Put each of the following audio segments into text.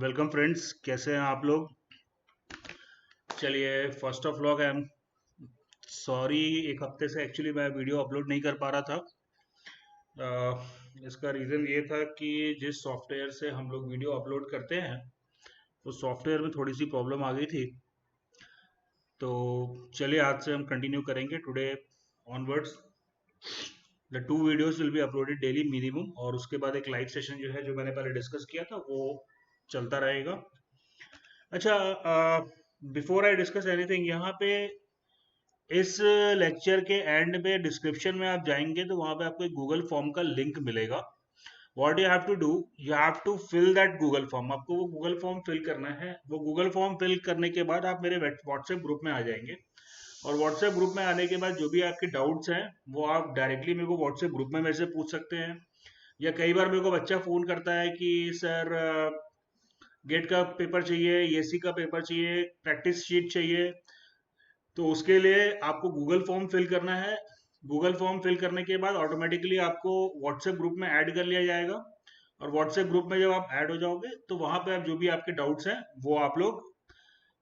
Welcome friends, कैसे हैं आप लोग। चलिए, first of all I am sorry, एक हफ्ते से एक्चुअली मैं वीडियो अपलोड नहीं कर पा रहा था। इसका रीज़न ये था कि जिस सॉफ्टवेयर से हम लोग वीडियो अपलोड करते हैं उस सॉफ्टवेयर में थोड़ी सी प्रॉब्लम आ गई थी। तो चलिए, आज से हम कंटिन्यू करेंगे today onwards. The two videos will be uploaded daily minimum, और उसके बाद एक लाइव सेशन जो है, जो मैंने पहले डिस्कस किया था, वो चलता रहेगा। अच्छा, बिफोर आई डिस्कस एनीथिंग, यहाँ पे इस लेक्चर के एंड में डिस्क्रिप्शन में आप जाएंगे तो वहां पे आपको एक गूगल फॉर्म का लिंक मिलेगा। What you have to do, you have to fill that Google form. आपको वो गूगल फॉर्म फिल करना है। वो गूगल फॉर्म फिल करने के बाद आप मेरे व्हाट्सएप ग्रुप में आ जाएंगे, और व्हाट्सएप ग्रुप में आने के बाद जो भी आपके डाउट्स हैं वो आप डायरेक्टली मेरे को व्हाट्सएप ग्रुप में मेरे से पूछ सकते हैं। या कई बार मेरे को बच्चा फ़ोन करता है कि सर, गेट का पेपर चाहिए, एसी का पेपर चाहिए, प्रैक्टिस शीट चाहिए। तो उसके लिए आपको गूगल फॉर्म फिल करना है। गूगल फॉर्म फिल करने के बाद ऑटोमेटिकली आपको व्हाट्सएप ग्रुप में ऐड कर लिया जाएगा, और व्हाट्सएप ग्रुप में जब आप ऐड हो जाओगे तो वहां पे आप जो भी आपके डाउट्स हैं वो आप लोग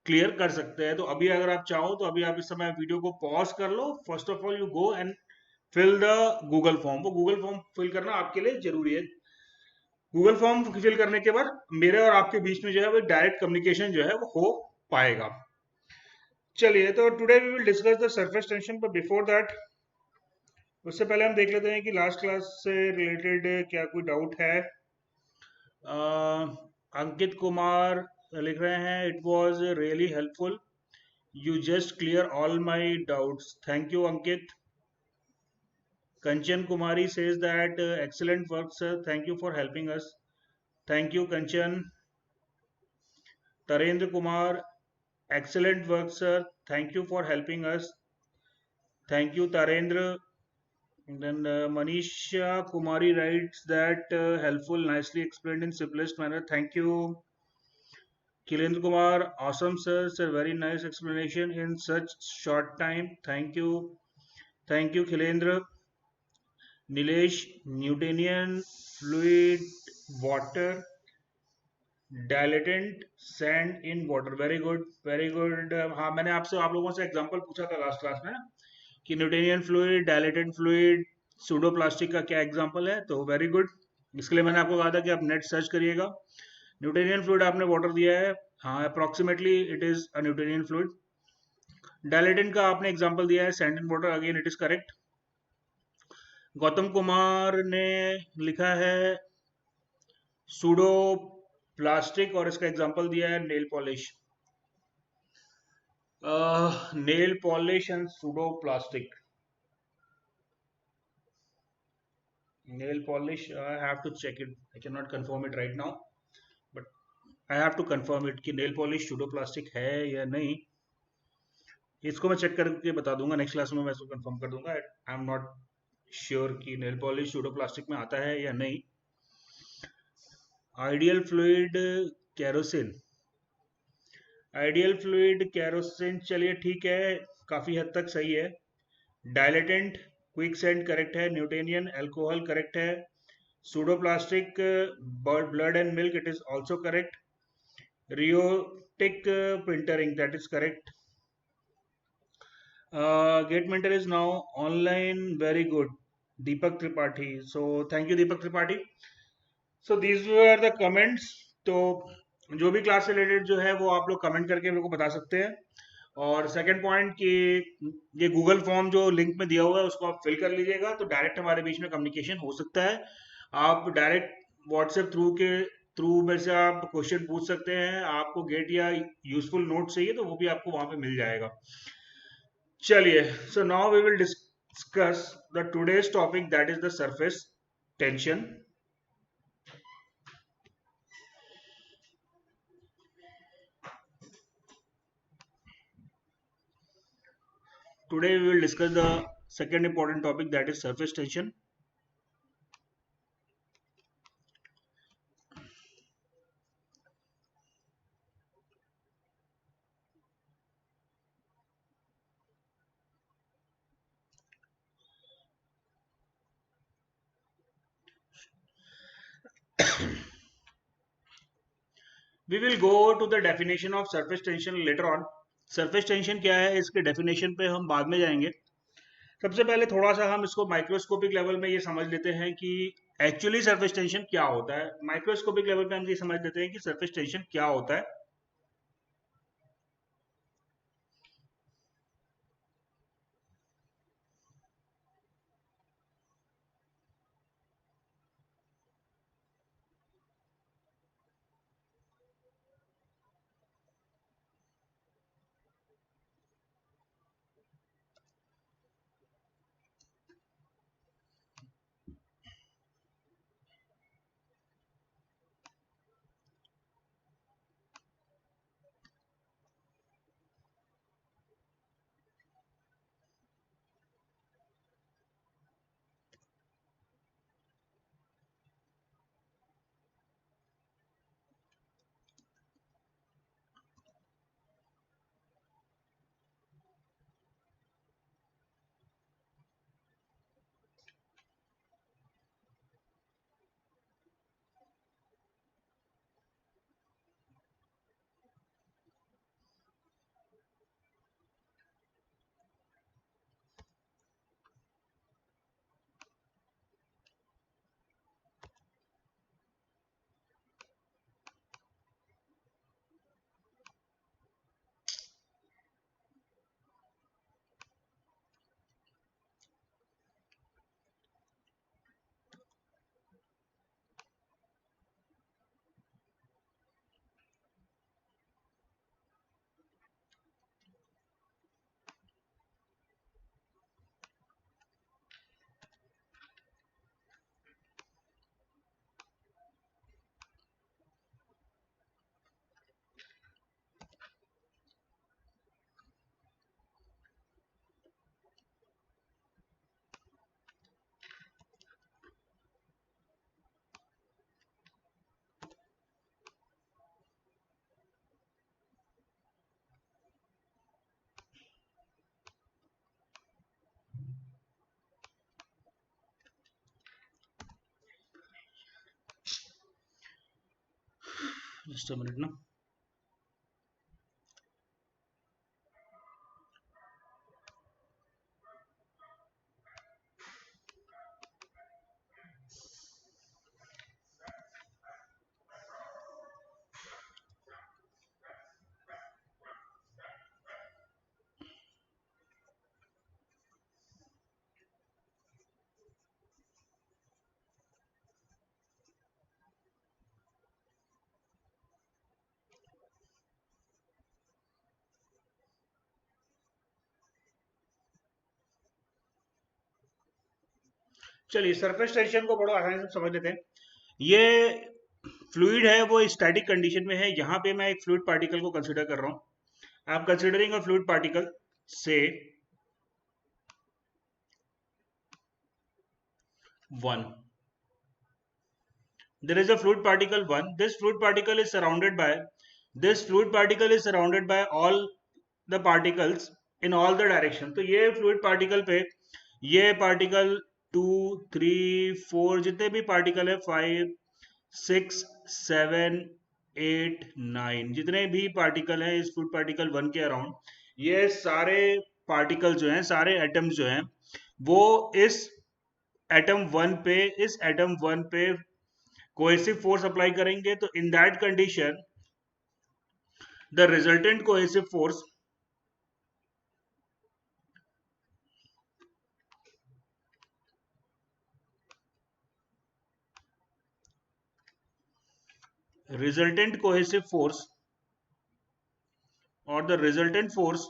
क्लियर कर सकते हैं। तो अभी अगर आप चाहो तो अभी आप इस समय वीडियो को पॉज कर लो। First of all you go and fill the Google form. वो गूगल फॉर्म फिल करना आपके लिए जरूरी है। गूगल फॉर्म फिल करने के बाद मेरे और आपके बीच में जो है वो डायरेक्ट कम्युनिकेशन जो है वो हो पाएगा। चलिए, तो today we will discuss the surface tension, पर बिफोर दैट, उससे पहले हम देख लेते हैं कि लास्ट क्लास से रिलेटेड क्या कोई डाउट है। अंकित कुमार लिख रहे हैं, it was really helpful, you just clear all my doubts, thank you Ankit. Kanchan Kumari says that excellent work sir, thank you for helping us, thank you Kanchan. Tarendra Kumar, excellent work sir, thank you for helping us, thank you Tarendra. And then Manisha Kumari writes that helpful, nicely explained in simplest manner. Thank you. Kilendra Kumar, awesome sir. Sir, very nice explanation in such short time. Thank you. Thank you, Kilendra. Nilesh, Newtonian fluid, water, dilatant sand in water. Very good, very good. हाँ, मैंने आपसे आप लोगों से example पूछा था last class में कि Newtonian fluid, dilatant fluid, pseudoplastic का क्या एग्जांपल है। तो वेरी गुड। इसके लिए मैंने आपको कहा था कि आप नेट सर्च करिएगा। न्यूटेनियन फ्लूइड आपने वाटर दिया है, हाँ, approximately it is a Newtonian fluid. Dilatant का आपने एग्जांपल दिया है sand and water, again it is correct. Gautam Kumar ने लिखा है सूडो प्लास्टिक, और इसका एग्जांपल दिया है nail polish. Nail polish and pseudo plastic. Nail polish, I have to check it. I cannot confirm it right now, but I have to confirm it कि nail polish pseudoplastic है या नहीं। इसको मैं चेक करके बता दूंगा, नेक्स्ट क्लास में मैं इसको कंफर्म कर दूंगा। आई एम नॉट श्योर कि नेल पॉलिश pseudoplastic में आता है या नहीं। Ideal fluid kerosene, ideal fluid kerosene, चलिए ठीक है, काफी हद तक सही है। डायलेटेंट क्विक सेंड करेक्ट है, न्यूटेनियन एल्कोहल करेक्ट है, pseudoplastic blood and milk, it is also correct. Rheopectic printer ink, that is correct. Gate mentor is now online, very good, Deepak Tripathi. So thank you Deepak Tripathi. So these were the comments. तो जो भी class से related जो है वो आप लोग comment करके मेरे को बता सकते हैं। और सेकंड पॉइंट कि ये गूगल फॉर्म जो लिंक में दिया हुआ है उसको आप फिल कर लीजिएगा, तो डायरेक्ट हमारे बीच में कम्युनिकेशन हो सकता है। आप डायरेक्ट व्हाट्सएप थ्रू मेरे से आप क्वेश्चन पूछ सकते हैं। आपको गेट या यूजफुल नोट चाहिए तो वो भी आपको वहां पे मिल जाएगा। चलिए, so now we will discuss the today's topic, that is the surface tension. Today we will discuss the second important topic, that is surface tension. We will go to the definition of surface tension later on. Surface tension क्या है इसके definition पे हम बाद में जाएंगे। सबसे पहले थोड़ा सा हम इसको माइक्रोस्कोपिक लेवल में ये समझ लेते हैं कि एक्चुअली सरफेस टेंशन क्या होता है। माइक्रोस्कोपिक लेवल पे हम ये समझ लेते हैं कि सरफेस टेंशन क्या होता है। जस्ट अ मिनट ना। चलिए सरफेस टेंशन को बड़ा आसानी से समझ लेते हैं। ये फ्लूइड है वो स्टैटिक कंडीशन में है। यहाँ पे मैं एक फ्लूइड पार्टिकल को कंसिडर कर रहा हूँ। I am considering a fluid particle से 1। There is a fluid particle 1. This fluid particle is surrounded by all the particles in all the direction। तो ये fluid particle पे ये particle 2 3 4 जितने भी particle है 5 6 7 8 9 जितने भी particle हैं इस fluid particle 1 के अराउंड, ये सारे particle जो हैं सारे atoms जो हैं वो इस एटम 1 पे कोहेसिव फोर्स अप्लाई करेंगे। तो in that condition the resultant cohesive force resultant cohesive force और the resultant force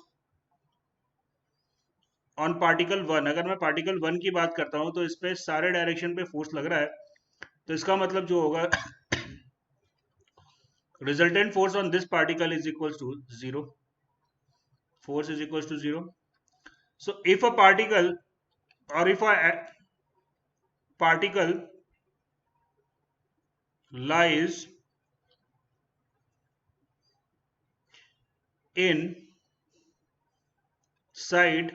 on particle 1, अगर मैं पार्टिकल 1 की बात करता हूं तो इस पे सारे डायरेक्शन पे फोर्स लग रहा है। तो इसका मतलब जो होगा resultant force on this particle is equal to 0। Force is equal to 0। So if a particle or if a particle lies inside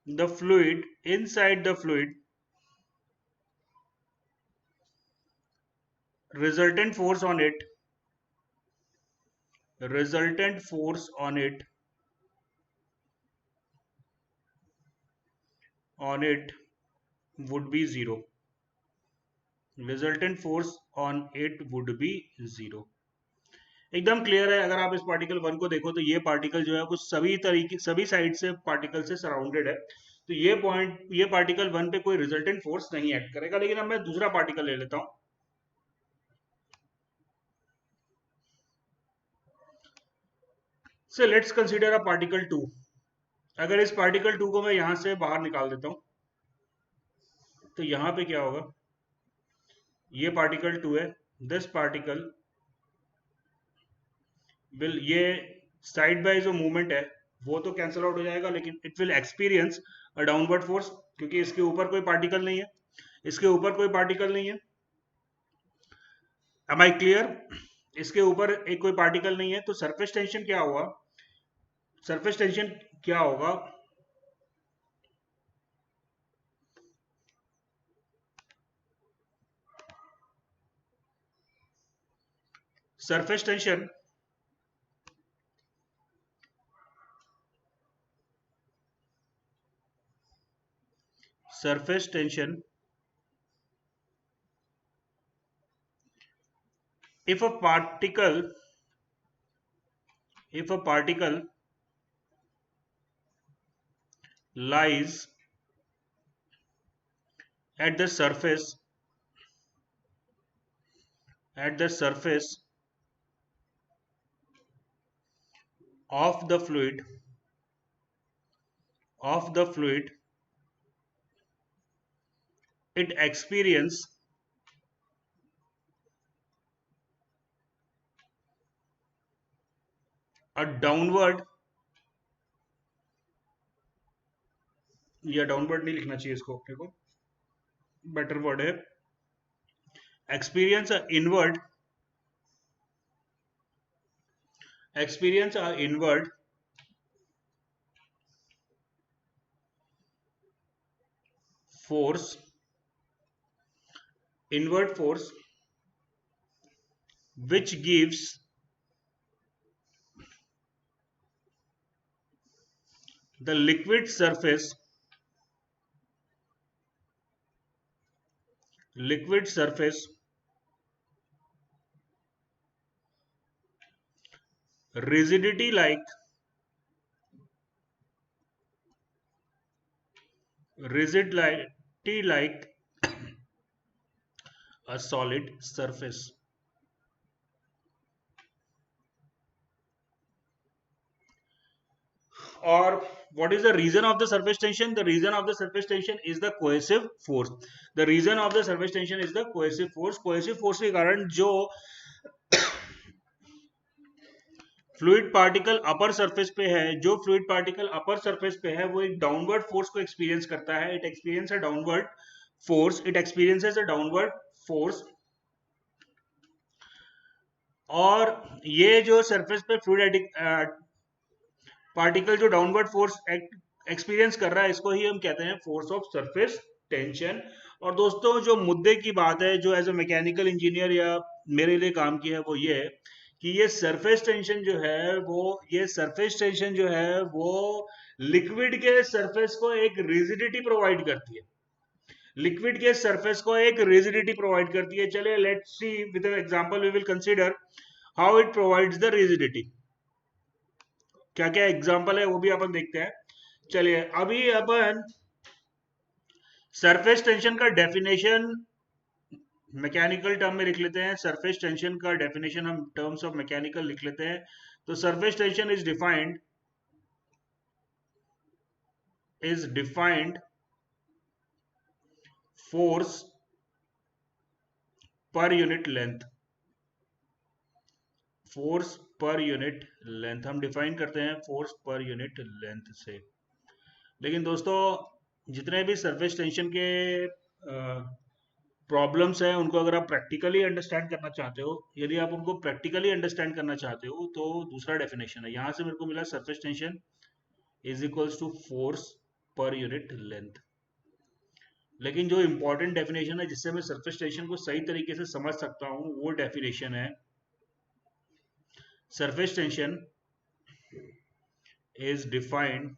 the fluid, resultant force on it resultant force on it would be zero. Resultant force on it would be zero. एकदम clear है। अगर आप इस particle one को देखो तो ये particle जो है वो सभी साइड से पार्टिकल से सराउंडेड है, तो ये पार्टिकल वन पे कोई रिजल्टेंट फोर्स नहीं एक्ट करेगा। लेकिन अब मैं दूसरा पार्टिकल ले लेता हूं। So let's consider a particle 2. अगर इस पार्टिकल 2 को मैं यहां से बाहर निकाल देता हूं तो यहां पे क्या होगा, ये पार्टिकल 2 है, दिस पार्टिकल विल, ये साइड बाय जो मूवमेंट है वो तो कैंसिल आउट हो जाएगा, लेकिन it will experience a downward force, क्योंकि इसके ऊपर कोई पार्टिकल नहीं है, इसके ऊपर कोई पार्टिकल नहीं है। Am I clear? इसके ऊपर एक कोई पार्टिकल नहीं है, तो सरफेस टेंशन क्या हुआ, सरफेस टेंशन क्या होगा, surface tension surface tension if a particle lies at the surface of the fluid, it experience a downward, या डाउनवर्ड नहीं लिखना चाहिए इसको, देखो बेटर वर्ड है, experience a inward force which gives the liquid surface rigidity like a solid surface. Or what is the reason of the surface tension? The reason of the surface tension is the cohesive force. The reason of the surface tension is the cohesive force. Cohesive force के कारण जो fluid particle upper surface पे है, वो एक downward force को experience करता है। It experiences a downward force, और ये जो सरफेस पे फ्लूइड पार्टिकल जो डाउनवर्ड फोर्स एक्सपीरियंस कर रहा है, इसको ही हम कहते हैं फोर्स ऑफ सरफेस टेंशन। और दोस्तों जो मुद्दे की बात है, जो एज ए मैकेनिकल इंजीनियर या मेरे लिए काम की है, वो ये है कि ये सरफेस टेंशन जो है वो लिक्विड के सरफेस को एक रिजिडिटी प्रोवाइड करती है, चलिए let's see with an example, we will consider how it provides the rigidity. क्या क्या एग्जांपल है वो भी अपन देखते हैं। चलिए अभी अपन सरफेस टेंशन का डेफिनेशन मैकेनिकल टर्म में लिख लेते हैं। सरफेस टेंशन का डेफिनेशन हम टर्म्स ऑफ मैकेनिकल लिख लेते हैं। तो surface tension is defined force per unit length, हम डिफाइन करते हैं फोर्स पर यूनिट लेंथ से। लेकिन दोस्तों जितने भी सरफेस टेंशन के प्रॉब्लम्स हैं, उनको अगर आप प्रैक्टिकली अंडरस्टैंड करना चाहते हो, यदि आप उनको प्रैक्टिकली अंडरस्टैंड करना चाहते हो, तो दूसरा डेफिनेशन है। यहां से मेरे को मिला surface tension is equals to force per unit length. लेकिन जो इंपॉर्टेंट डेफिनेशन है जिससे मैं सरफेस टेंशन को सही तरीके से समझ सकता हूं वो डेफिनेशन है surface tension is defined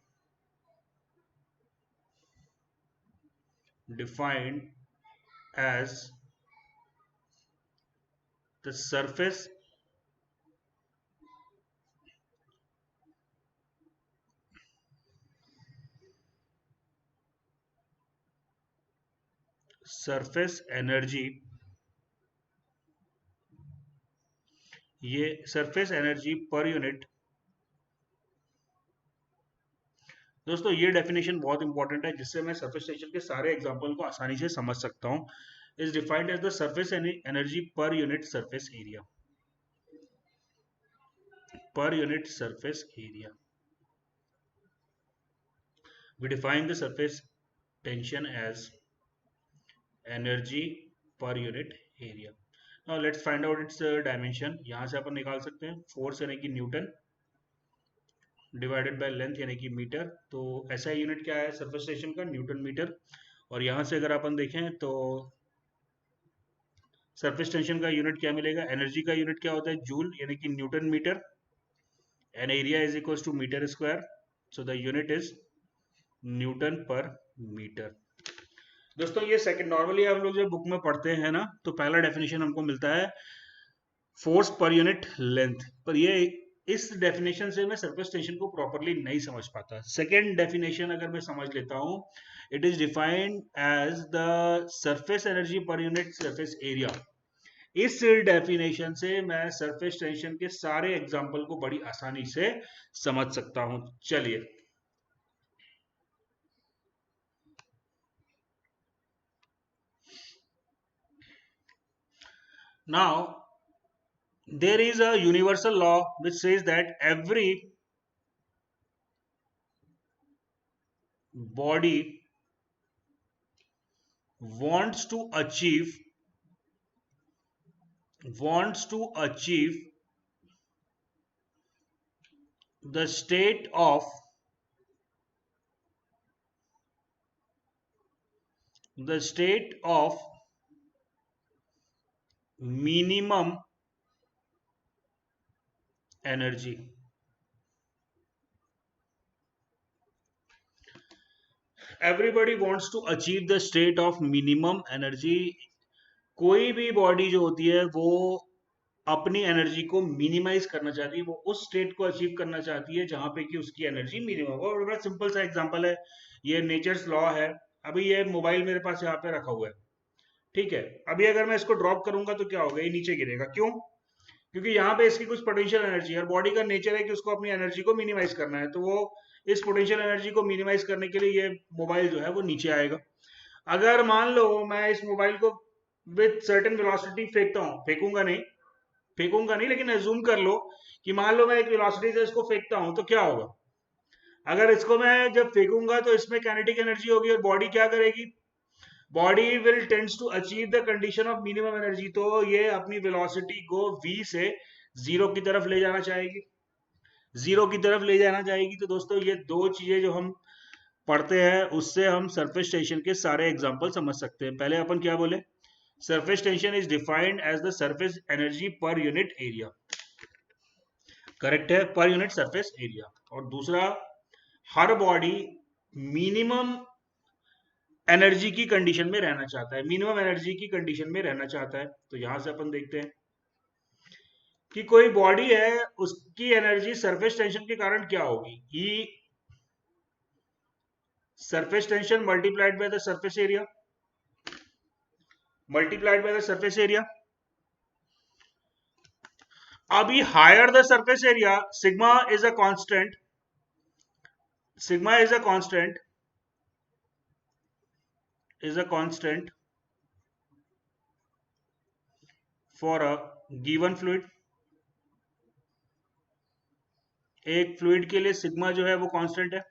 as the surface energy, ये सरफेस एनर्जी पर यूनिट। दोस्तों ये डेफिनेशन बहुत इंपॉर्टेंट है जिससे मैं सरफेस टेंशन के सारे एग्जांपल को आसानी से समझ सकता हूं। Is defined as the surface energy per unit surface area, per unit surface area. We define the surface tension as energy per unit area. Now let's find out its dimension. यहाँ से अपन निकाल सकते हैं फोर्स यानी कि Newton divided by length यानी कि metre. तो ऐसा यूनिट क्या है सरफेस टेंशन का? Newton metre. और यहाँ से अगर अपन देखें तो सरफेस टेंशन का यूनिट क्या मिलेगा? एनर्जी का यूनिट क्या होता है? जूल यानी कि newton metre, and area is equal to metre square, so the unit is newton per metre. दोस्तों ये सेकंड, नॉर्मली हम लोग जब बुक में पढ़ते हैं ना तो पहला डेफिनेशन हमको मिलता है फोर्स पर यूनिट लेंथ, पर ये इस डेफिनेशन से मैं सरफेस टेंशन को प्रॉपरली नहीं समझ पाता। सेकंड डेफिनेशन अगर मैं समझ लेता हूं, it is defined as the surface energy per unit surface area. इस डेफिनेशन से मैं सरफेस टेंशन के सारे एग्जाम्पल को बड़ी आसानी से समझ सकता हूं। चलिए now there is a universal law which says that every body wants to achieve the state of minimum energy. Everybody wants to achieve the state of minimum energy. कोई भी बॉडी जो होती है वो अपनी एनर्जी को मिनिमाइज करना चाहती है, वो उस स्टेट को अचीव करना चाहती है जहां पे कि उसकी एनर्जी मिनिमम हो। और बड़ा सिंपल सा एग्जांपल है, ये नेचर्स लॉ है। अभी ये मोबाइल मेरे पास यहाँ पे रखा हुआ है, ठीक है। अभी अगर मैं इसको ड्रॉप करूंगा तो क्या होगा? ये नीचे गिरेगा। क्यों? क्योंकि यहाँ पे इसकी कुछ पोटेंशियल एनर्जी है और बॉडी का नेचर है कि उसको अपनी एनर्जी को मिनिमाइज करना है, तो वो इस पोटेंशियल एनर्जी को मिनिमाइज करने के लिए ये मोबाइल जो है वो नीचे आएगा। अगर मान लो मैं इस मोबाइल को विथ सर्टेन वेलोसिटी फेंकता हूँ, फेंकूंगा नहीं लेकिन एज्यूम कर लो कि मान लो मैं एक वेलोसिटी से इसको फेंकता हूं, तो क्या होगा? अगर इसको मैं जब फेंकूंगा तो इसमें काइनेटिक एनर्जी होगी और बॉडी क्या करेगी? Body will tends to achieve the condition of minimum energy. तो ये अपनी वेलोसिटी को v से जीरो की तरफ ले जाना चाहेगी, तो दोस्तों ये दो चीजें जो हम पढ़ते हैं उससे हम सरफेस टेंशन के सारे एग्जांपल समझ सकते हैं। पहले अपन क्या बोले? Surface tension is defined as the surface energy per unit area, correct है, पर यूनिट सरफेस एरिया। और दूसरा, हर बॉडी मिनिमम एनर्जी की कंडीशन में रहना चाहता है, तो यहां से अपन देखते हैं कि कोई बॉडी है उसकी एनर्जी सरफेस टेंशन के कारण क्या होगी? E surface tension multiplied by the surface area. अभी higher the surface area, sigma is a constant for a given fluid. एक फ्लूइड के लिए सिग्मा जो है वो कांस्टेंट है,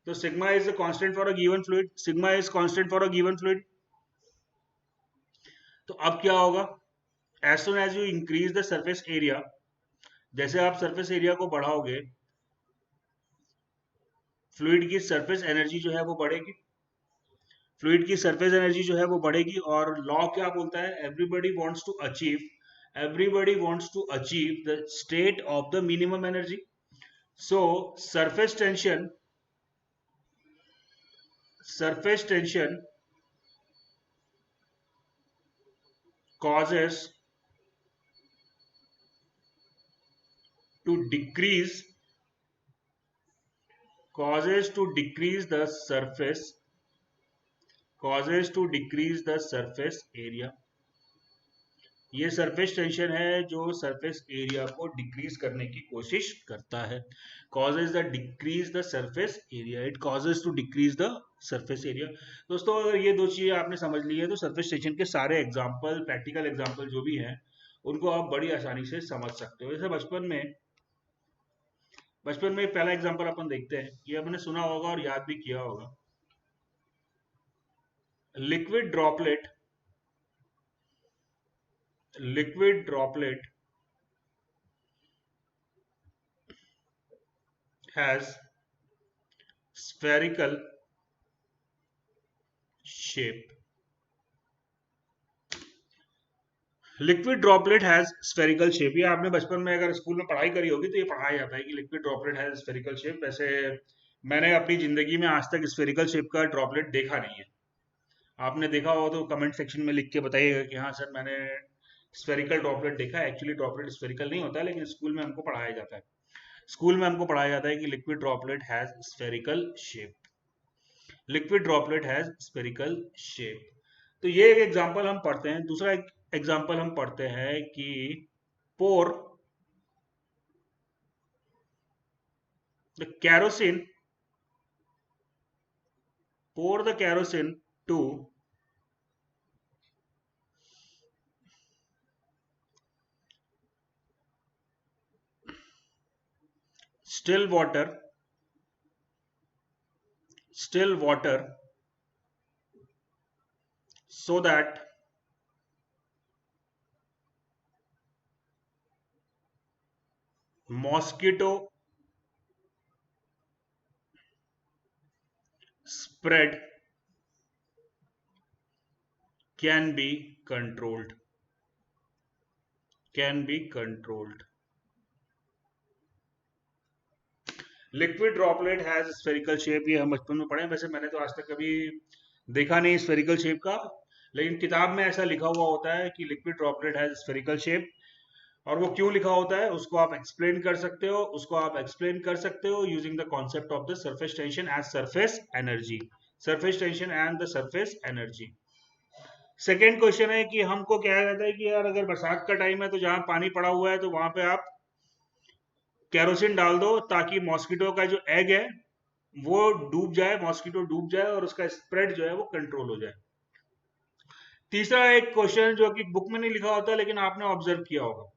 तो sigma is constant for a given fluid. तो अब क्या होगा? As soon as you increase the surface area, जैसे आप सरफेस एरिया को बढ़ाओगे, फ्लूइड की सरफेस एनर्जी जो है वो बढ़ेगी। फ्लूइड की सरफेस एनर्जी जो है वो बढ़ेगी। और लॉ क्या बोलता है, everybody wants to achieve the state of the minimum energy. So surface tension causes to decrease the surface area। ये सरफेस टेंशन है जो सरफेस एरिया को डिक्रीज करने की कोशिश करता है। Causes the decrease the surface area, it causes to decrease the surface area. दोस्तों अगर ये दो चीजें आपने समझ ली है तो सरफेस टेंशन के सारे एग्जाम्पल, प्रैक्टिकल एग्जाम्पल जो भी हैं उनको आप बड़ी आसानी से समझ सकते हो। जैसे बचपन में पहला एग्जाम्पल अपन देखते हैं, ये आपने सुना होगा और याद भी किया होगा। Liquid droplet has spherical shape। Liquid droplet has spherical shape. ये आपने बचपन में अगर स्कूल में पढ़ाई करी होगी तो ये पढ़ाया जाता है कि liquid droplet has spherical shape. वैसे मैंने अपनी जिंदगी में आज तक स्फेरिकल शेप का ड्रॉपलेट देखा नहीं है। आपने देखा हो तो कमेंट सेक्शन में लिख के बताइएगा कि हाँ सर मैंने स्फेरिकल ड्रॉपलेट देखा है। एक्चुअली ड्रॉपलेट स्फेरिकल नहीं होता है, लेकिन स्कूल में हमको पढ़ाया जाता है। स्कूल में हमको पढ़ाया जाता है कि liquid droplet has spherical shape. Liquid droplet has spherical shape. तो ये एक एग्जांपल हम पढ़ते हैं। दूसरा एक एग्जांपल हम पढ़ते हैं कि pour the kerosene to still water so that mosquito spread can be controlled। Liquid droplet has spherical shape, ये हम बचपन में पढ़े। वैसे मैंने तो आज तक कभी देखा नहीं स्फेरिकल शेप का, लेकिन किताब में ऐसा लिखा हुआ होता है कि liquid droplet has spherical shape. और वो क्यों लिखा होता है उसको आप एक्सप्लेन कर सकते हो using the concept of the surface tension as surface energy. Surface tension and the surface energy. Second question है कि हमको क्या कहता है कि यार अगर बरसात का टाइम है तो जहां पानी पड़ा हुआ है तो वहां पे आप केरोसिन डाल दो ताकि मॉस्किटो का जो एग है वो डूब जाए, मॉस्किटो डूब जाए और उसका स्प्रेड जो है वो कंट्रोल हो जाए। तीसरा एक क्वेश्चन जो कि बुक में नहीं लिखा होता लेकिन आपने ऑब्जर्व किया होगा,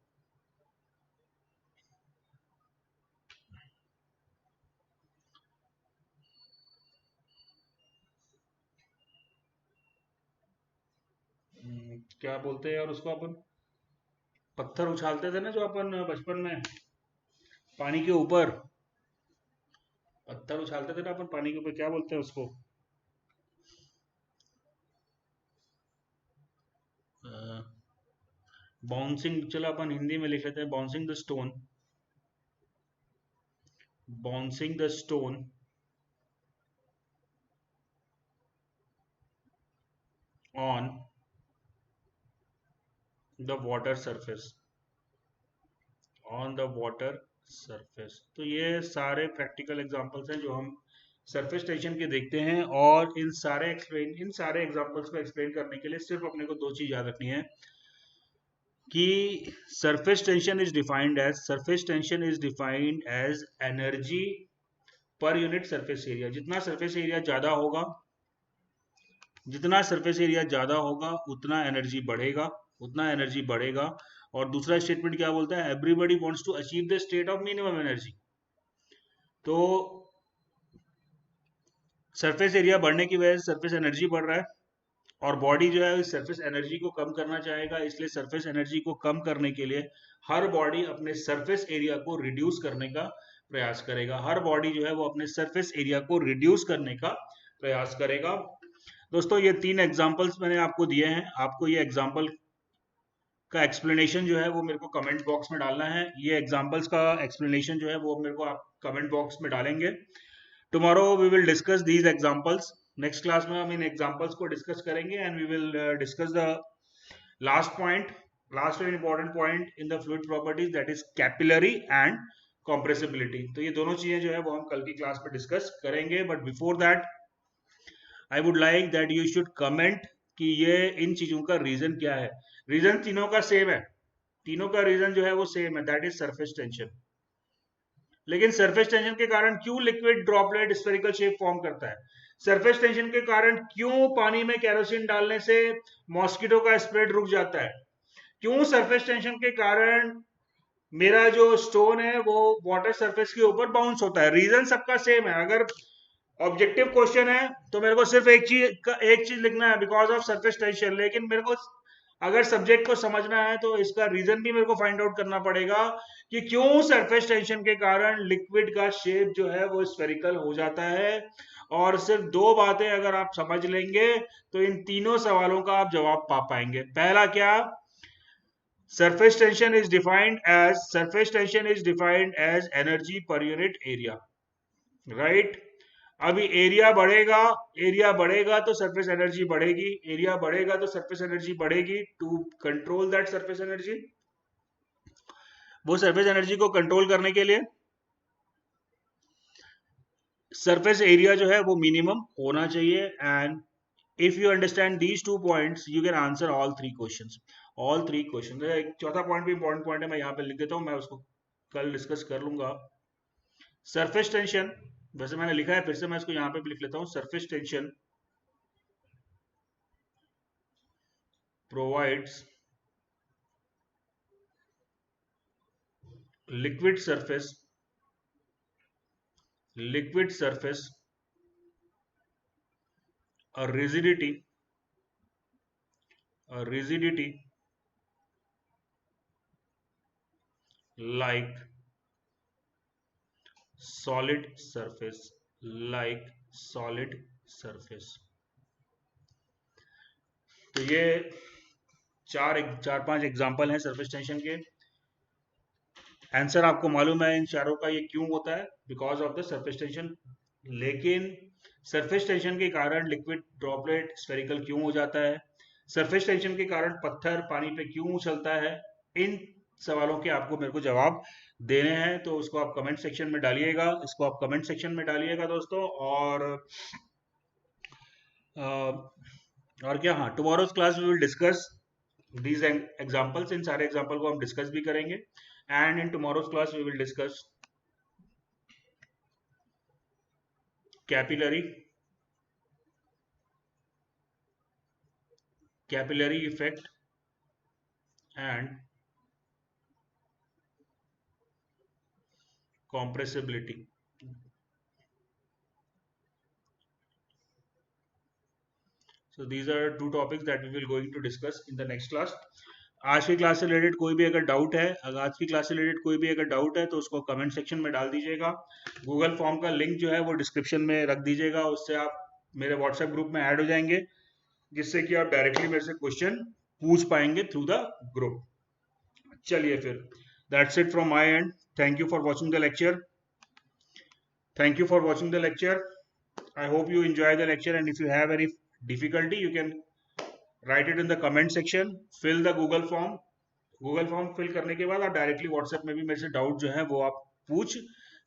क्या बोलते हैं यार उसको, अपन पत्थर उछालते थे ना जो अपन बचपन में पानी के ऊपर, पत्थर उछालते थे ना अपन पानी के ऊपर, क्या बोलते हैं उसको? बाउंसिंग, चलो अपन हिंदी में लिख लेते हैं, bouncing the stone on the water surface. तो ये सारे प्रैक्टिकल एग्जांपल्स हैं जो हम सरफेस टेंशन के देखते हैं। और इन सारे एग्जांपल्स को एक्सप्लेन करने के लिए सिर्फ अपने को दो चीज याद रखनी है कि surface tension is defined as energy per unit surface area. जितना सरफेस एरिया ज्यादा होगा उतना एनर्जी बढ़ेगा। और दूसरा स्टेटमेंट क्या बोलता है, everybody wants to achieve the state of minimum energy. तो सरफेस एरिया बढ़ने की वजह से सरफेस एनर्जी बढ़ रहा है और बॉडी जो है सरफेस एनर्जी को कम करना चाहेगा। इसलिए सरफेस एनर्जी को कम करने के लिए हर बॉडी अपने सरफेस एरिया को रिड्यूस करने का प्रयास करेगा। दोस्तों ये 3 एग्जांपल्स मैंने आपको दिए हैं, आपको ये एग्जांपल का एक्सप्लेनेशन जो है वो मेरे को कमेंट बॉक्स में डालना है। ये एग्जांपल्स का एक्सप्लेनेशन जो है वो मेरे को आप कमेंट बॉक्स में डालेंगे। Tomorrow we will discuss these examples. Next class में हम इन एग्जांपल्स को डिस्कस करेंगे and we will discuss the last point, last and important point in the fluid properties, that is capillary and compressibility. तो ये दोनों चीजें जो है वो हम कल की क्लास में डिस्कस करेंगे, but before that I would like that you should comment कि ये इन चीजों का रीजन क्या है। रीजन तीनों का सेम है, तीनों का रीजन जो है वो सेम है, दैट इज सरफेस टेंशन। लेकिन सरफेस टेंशन के कारण क्यों liquid droplet spherical shape form करता है? सरफेस टेंशन के कारण क्यों पानी में केरोसिन डालने से मॉस्किटो का स्प्रेड रुक जाता है? क्यों सरफेस टेंशन के कारण मेरा जो स्टोन है वो वाटर सरफेस के ऊपर बाउंस होता है? रीजन सबका सेम है। अगर ऑब्जेक्टिव क्वेश्चन है तो मेरे को सिर्फ एक चीज लिखना है, बिकॉज ऑफ सरफेस टेंशन। लेकिन मेरे को अगर सब्जेक्ट को समझना है तो इसका रीजन भी मेरे को फाइंड आउट करना पड़ेगा कि क्यों सरफेस टेंशन के कारण लिक्विड का शेप जो है वो स्फेरिकल हो जाता है। और सिर्फ 2 बातें अगर आप समझ लेंगे तो इन तीनों सवालों का आप जवाब पा पाएंगे। पहला क्या? Surface tension is defined as energy per unit area, right? अभी एरिया बढ़ेगा तो सरफेस एनर्जी बढ़ेगी, एरिया बढ़ेगा तो सरफेस एनर्जी बढ़ेगी। To control that surface energy, वो सरफेस एनर्जी को कंट्रोल करने के लिए सरफेस एरिया जो है वो मिनिमम होना चाहिए। And if you understand these 2 points you can answer all 3 questions. All 3 question. एक चौथा पॉइंट भी इंपॉर्टेंट पॉइंट है, मैं यहाँ पे लिख देता हूँ, मैं उसको कल डिस्कस कर लूंगा। सरफेस टेंशन, वैसे मैंने लिखा है, फिर से मैं इसको यहाँ पे भी लिख लेता हूँ। Surface tension provides liquid surface a rigidity like solid surface, तो ये 4-5 एग्जाम्पल हैं सरफेस टेंशन के। आंसर आपको मालूम है इन चारों का, ये क्यों होता है? Because of the surface tension. लेकिन सरफेस टेंशन के कारण लिक्विड ड्रॉपलेट स्फेरिकल क्यों हो जाता है? सरफेस टेंशन के कारण पत्थर पानी पे क्यों उछलता है? इन सवालों के आपको मेरे को जवाब देने हैं, तो उसको आप कमेंट सेक्शन में डालिएगा, इसको आप कमेंट सेक्शन में डालिएगा दोस्तों। और क्या, हाँ, tomorrow's class we will discuss these examples. इन सारे एग्जाम्पल को हम डिस्कस भी करेंगे। And in tomorrow's class we will discuss capillary effect and compressibility. So these are 2 topics that we will going to discuss in the next class. आज की class से related कोई भी अगर डाउट है, आज की क्लास से रिलेटेड कोई भी अगर डाउट है तो उसको कमेंट सेक्शन में डाल दीजिएगा। गूगल फॉर्म का लिंक जो है वो डिस्क्रिप्शन में रख दीजिएगा, उससे आप मेरे व्हाट्सएप ग्रुप में ऐड हो जाएंगे, जिससे कि आप डायरेक्टली मेरे से क्वेश्चन पूछ पाएंगे थ्रू द ग्रुप। चलिए फिर, that's it from my and. Thank you for watching the lecture. I hope you enjoy the lecture, and if you have any difficulty you can write it in the comment section. Fill the Google form fill करने के बाद आप directly WhatsApp में भी मेरे से doubt जो है वो आप पूछ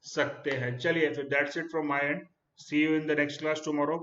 सकते हैं। चलिए फिर, that's it from my end. See you in the next class tomorrow.